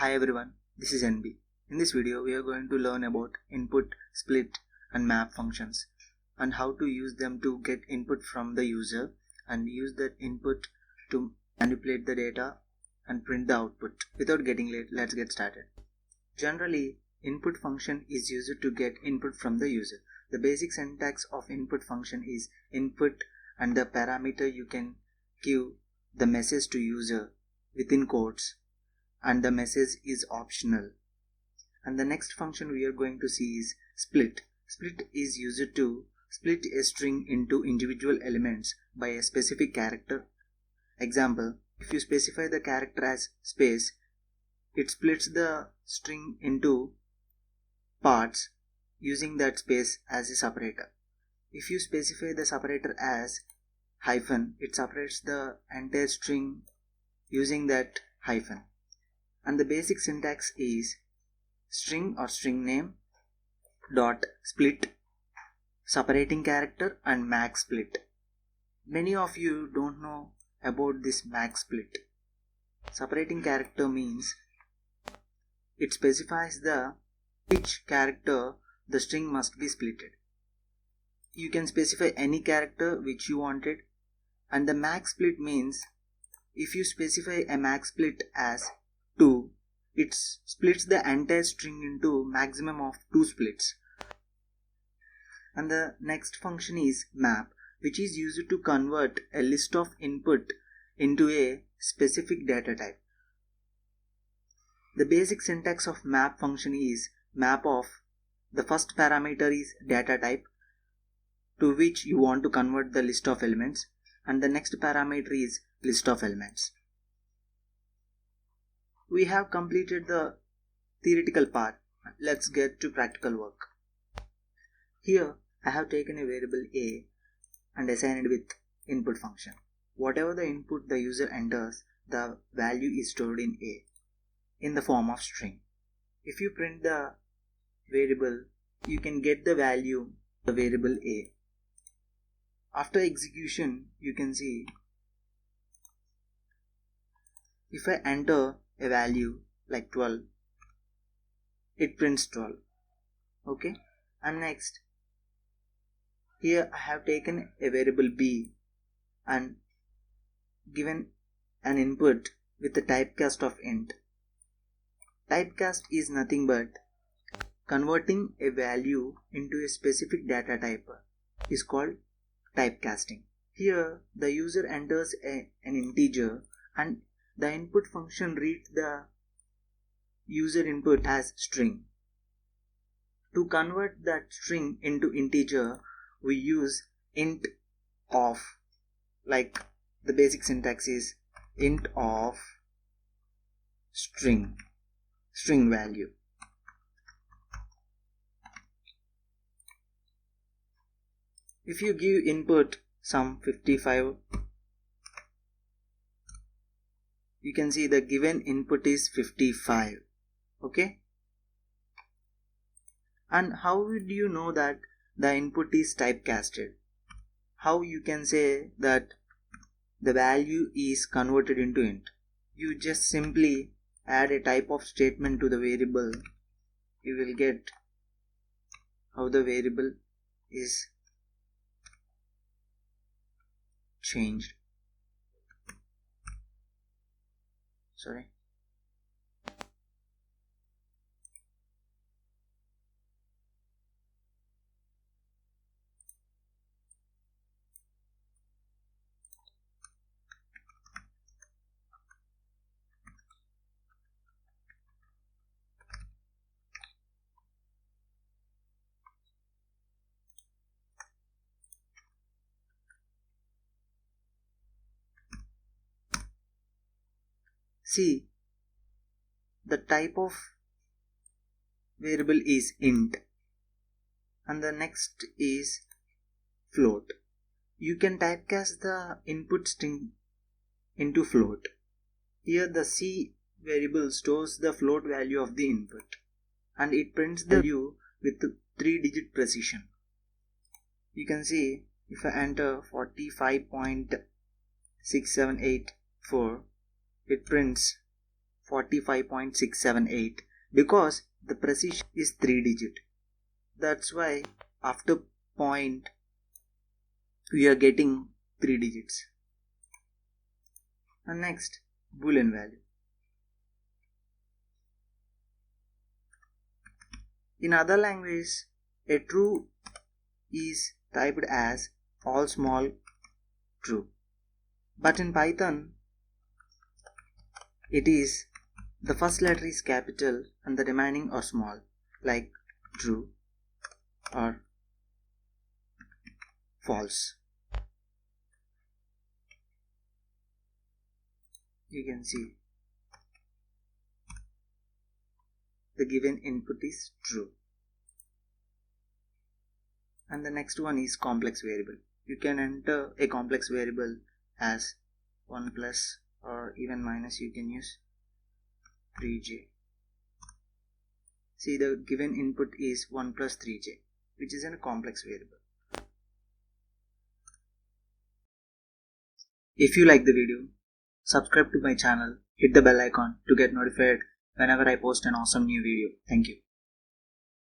Hi everyone, this is NB. In this video, we are going to learn about input, split and map functions and how to use them to get input from the user and use that input to manipulate the data and print the output. Without getting late, let's get started. Generally, input function is used to get input from the user. The basic syntax of input function is input and the parameter you can give the message to user within quotes, and the message is optional. And the next function we are going to see is split. Split is used to split a string into individual elements by a specific character. Example, if you specify the character as space, it splits the string into parts using that space as a separator. If you specify the separator as hyphen, it separates the entire string using that hyphen. And the basic syntax is string or string name dot split separating character and max split. Many of you don't know about this max split. Separating character means it specifies the which character the string must be splitted. You can specify any character which you wanted. And the max split means if you specify a max split as 2, it splits the entire string into maximum of 2 splits. And the next function is map, which is used to convert a list of input into a specific data type. The basic syntax of map function is map of the first parameter is data type to which you want to convert the list of elements, and the next parameter is list of elements. We have completed the theoretical part. Let's get to practical work. Here I have taken a variable a and assigned it with input function. Whatever the input the user enters, the value is stored in a in the form of string. If you print the variable, you can get the value of the variable a. After execution, you can see if I enter a value like 12, it prints 12. Okay, and next here I have taken a variable b and given an input with the typecast of int. Typecast is nothing but converting a value into a specific data type is called typecasting. Here the user enters an integer and the input function reads the user input as string. To convert that string into integer, we use int of, like the basic syntax is int of string value. If you give input some 55, you can see the given input is 55. Okay, and how would you know that the input is typecasted? How you can say that the value is converted into int? You just simply add a type of statement to the variable. You will get how the variable is changed. Sorry. See, the type of variable is int and the next is float. You can typecast the input string into float. Here the C variable stores the float value of the input and it prints the value with 3-digit precision. You can see if I enter 45.6784, it prints 45.678 because the precision is 3 digit. That's why after point we are getting 3 digits. And next, Boolean value. In other languages, a true is typed as all small true. But in Python, it is the first letter is capital and the remaining are small, like true or false. You can see the given input is true. And the next one is complex variable. You can enter a complex variable as 1 plus or even minus. You can use 3j. See, the given input is 1 plus 3j, which is a complex variable. If you like the video, subscribe to my channel, hit the bell icon to get notified whenever I post an awesome new video. Thank you.